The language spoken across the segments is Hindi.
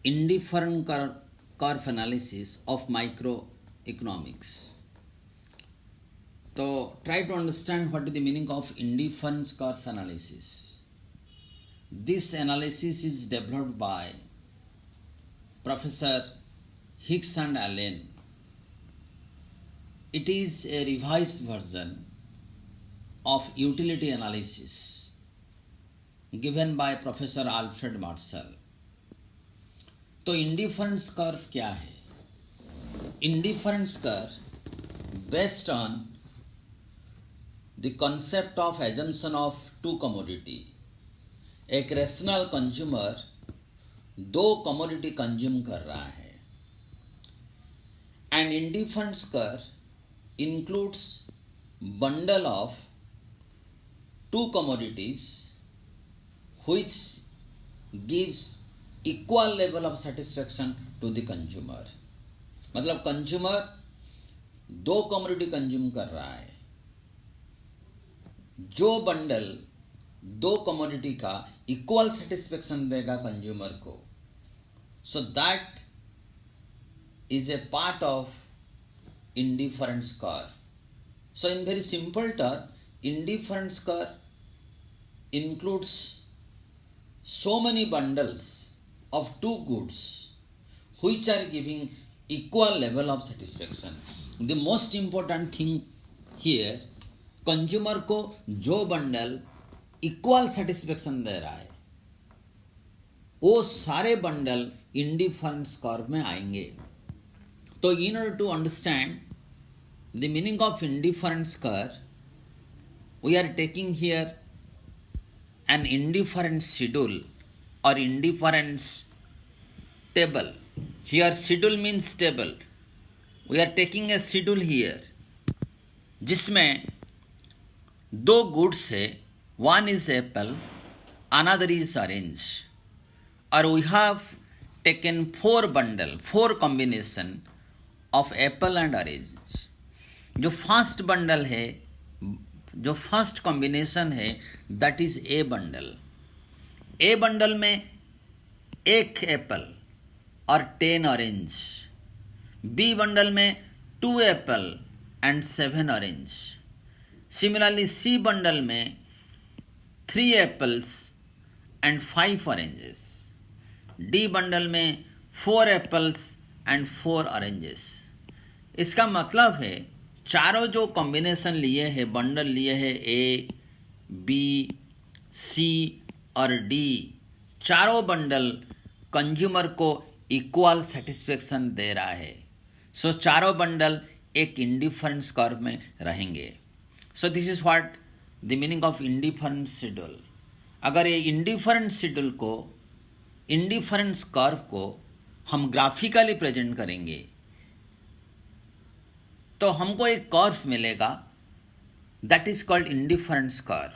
indifferent curve analysis of microeconomics. So try to understand what is the meaning of indifference curve analysis. This analysis is developed by Professor Hicks and Allen. It is a revised version of utility analysis given by Professor Alfred Marshall. तो इंडिफरेंस कर्व क्या है? Indifference curve based on the concept of assumption of two commodity. एक रेशनल कंज्यूमर दो कमोडिटी कंज्यूम कर रहा है. And indifference curve includes bundle of two commodities which gives equal level of satisfaction to the consumer. मतलब कंज्यूमर दो कमोडिटी कंज्यूम कर रहा है. जो बंडल दो कमोडिटी का इक्वल सेटिस्फेक्शन देगा कंज्यूमर को, so that is a part of indifference curve. So in very simple term, indifference curve includes so many bundles of two goods which are giving equal level of satisfaction. The most important thing here, consumer को जो बंडल equal satisfaction दे रहा है वो सारे बंडल indifference curve में आएंगे. तो in order to understand the meaning of indifference curve, we are taking here an indifference schedule or indifference table. Here schedule means table. We are taking a schedule here जिसमें दो goods है. One is apple, another is orange. और we have taken four combination of apple and orange. जो फर्स्ट बंडल है, जो फर्स्ट कॉम्बिनेशन है, that is a bundle. A bundle में एक एप्पल और 10 ऑरेंज. बी बंडल में 2 apple and 7 orange. Similarly C bundle में 3 apples and 5 oranges. D bundle में 4 एप्पल्स एंड 4 ऑरेंजेस. इसका मतलब है चारों जो कॉम्बिनेशन लिए हैं, बंडल लिए हैं, ए, बी, सी और डी, चारों बंडल कंज्यूमर को इक्वल सेटिस्फेक्शन दे रहा है. सो चारों बंडल एक इंडिफरेंस कर्व में रहेंगे. So this is what the meaning of indifference schedule. अगर ये इंडिफरेंस शेड्यूल को, इंडिफरेंस कर्व को हम ग्राफिकली प्रेजेंट करेंगे तो हमको एक कर्व मिलेगा, that is called indifference curve.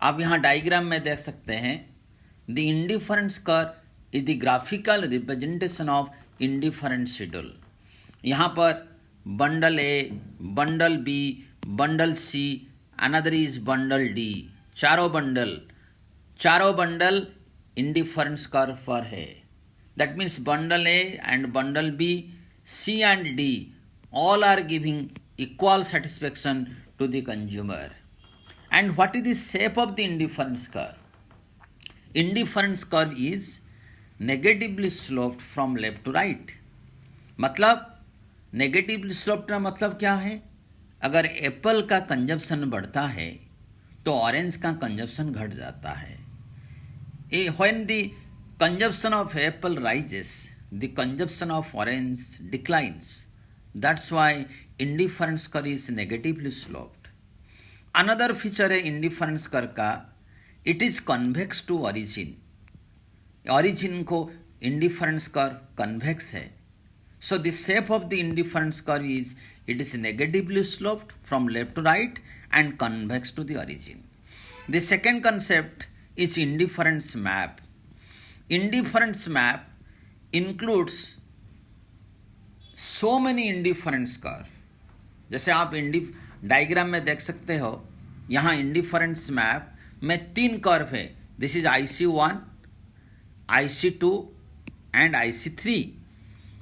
आप यहाँ डायग्राम में देख सकते हैं, the indifference curve is the graphical representation of indifference schedule. यहाँ पर bundle A, bundle B, bundle C, another is bundle D. चारों बंडल इंडिफरेंस कर्व पर है. That means bundle A and bundle B, C and D, all are giving equal satisfaction to the consumer. And what is the shape of the indifference curve? Indifference curve is negatively sloped from left to right. मतलब negatively sloped का मतलब क्या है? अगर एप्पल का कंजप्शन बढ़ता है तो ऑरेंज का कंजप्शन घट जाता है. When the consumption of apple rises, the consumption of orange declines. That's why indifference curve is negatively sloped. Another feature है indifference curve का, it is convex to origin. Origin को indifference curve convex है. So the shape of the indifference curve is, it is negatively sloped from left to right and convex to the origin. The second concept is indifference map. Indifference map includes so many indifference curve. जैसे आप डायग्राम में देख सकते हो, यहाँ इंडिफरेंस मैप में 3 कर्व है. This is IC1, IC2 and IC3.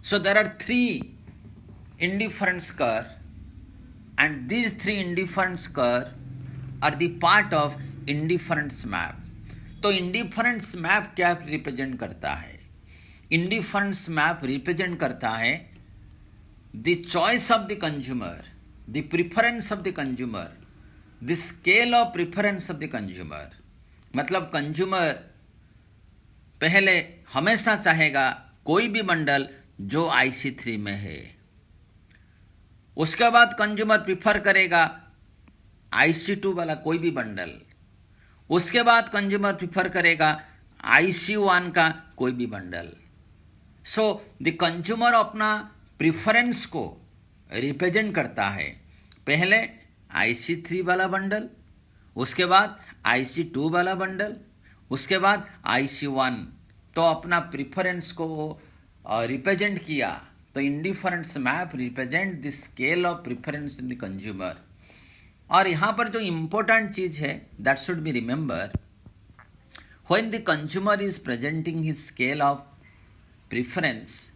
So there are three indifference curve, and these three indifference curve are the part of indifference map. तो इंडिफरेंस मैप क्या रिप्रेजेंट करता है? इंडिफरेंस मैप रिप्रेजेंट करता है the choice of the consumer, the preference of the consumer, the scale of preference of the consumer. मतलब कंज्यूमर पहले हमेशा चाहेगा कोई भी बंडल जो IC3 में है. उसके बाद कंज्यूमर प्रिफर करेगा IC2 वाला कोई भी बंडल. उसके बाद कंज्यूमर प्रिफर करेगा IC1 का कोई भी बंडल. सो द कंज्यूमर अपना प्रिफरेंस को रिप्रेजेंट करता है. पहले IC3 वाला बंडल, उसके बाद IC2 वाला बंडल, उसके बाद IC1. तो अपना प्रिफरेंस को रिप्रेजेंट किया. तो indifference map represent the scale of preference in the consumer. और यहाँ पर जो इम्पोर्टेंट चीज है that should be remember, when the consumer is presenting his scale of preference,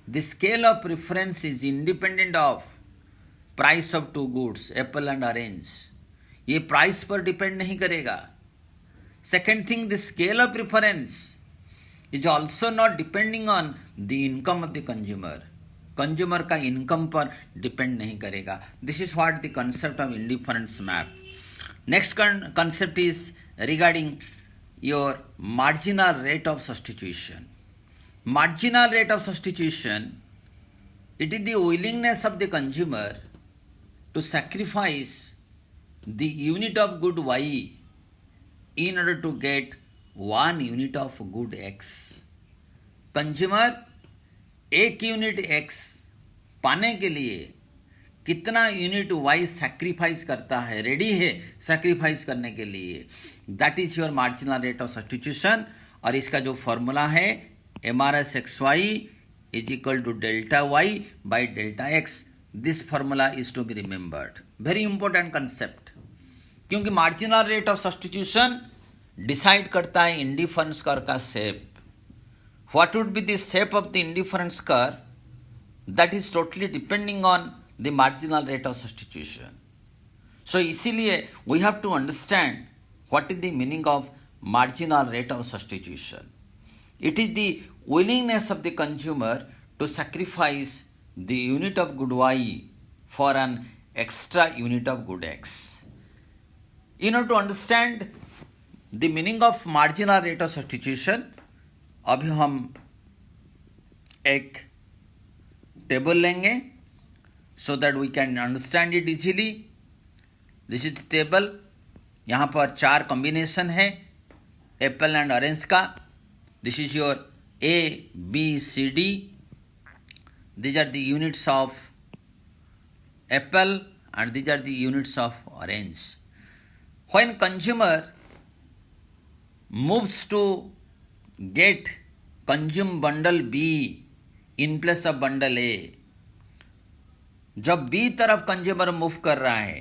the scale of preference is independent of price of two goods, apple and orange. ये प्राइस पर डिपेंड नहीं करेगा. Second thing, the scale of preference is also not depending on the income of the consumer. Consumer का इनकम पर डिपेंड नहीं करेगा. This is what the concept of indifference map. Next concept is regarding your marginal rate of substitution. Marginal rate of substitution, it is the willingness of the consumer to sacrifice the unit of good Y in order to get 1 unit of good X. Consumer एक यूनिट X पाने के लिए कितना यूनिट Y सैक्रिफाइस करता है, रेडी है सैक्रिफाइस करने के लिए. That is your marginal rate of substitution. और इसका जो फॉर्मूला है MRSXY is equal to delta Y by delta X. This formula is to be remembered. Very important concept. क्योंकि marginal rate of substitution decide करता है indifference curve का shape. What would be the shape of the indifference curve? That is totally depending on the marginal rate of substitution. So इसीलिए we have to understand what is the meaning of marginal rate of substitution. It is the willingness of the consumer to sacrifice the unit of good Y for an extra unit of good X. In order to understand the meaning of marginal rate of substitution, अभी हम एक टेबल लेंगे so that we can understand it easily. This is the table. यहाँ पर 4 कॉम्बिनेशन है एप्पल एंड ऑरेंज का. This is your A, B, C, D. These are the units of apple and these are the units of orange. When consumer moves to get consume bundle B in place of bundle A, जब B तरफ कंज्यूमर मूव कर रहा है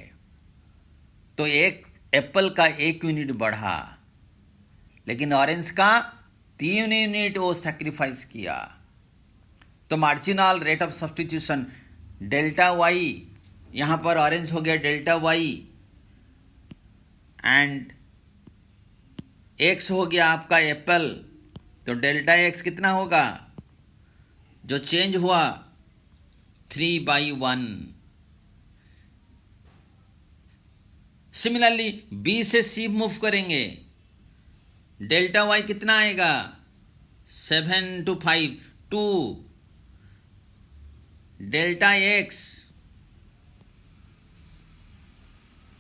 तो एक एप्पल का 1 यूनिट बढ़ा, लेकिन ऑरेंज का 3 यूनिट वो सैक्रिफाइस किया. तो marginal rate of substitution delta Y, यहाँ पर ऑरेंज हो गया डेल्टा वाई एंड एक्स हो गया आपका एप्पल. तो डेल्टा एक्स कितना होगा जो चेंज हुआ 3/1. सिमिलरली बी से सी मूव करेंगे, डेल्टा वाई कितना आएगा 7 to 5 2. डेल्टा एक्स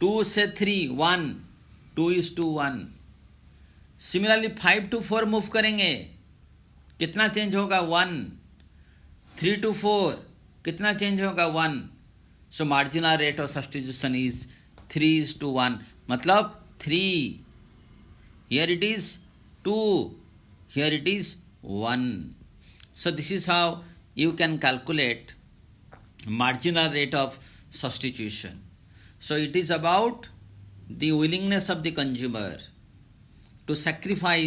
2 से 3 1 2:1. सिमिलरली 5 to 4 मूव करेंगे, कितना चेंज होगा 1. 3 to 4 कितना चेंज होगा 1. सो marginal rate of substitution is 3:1. मतलब 3. Here it is 2, here it is 1. So this is how you can calculate marginal rate of substitution. So it is about the willingness of the consumer to sacrifice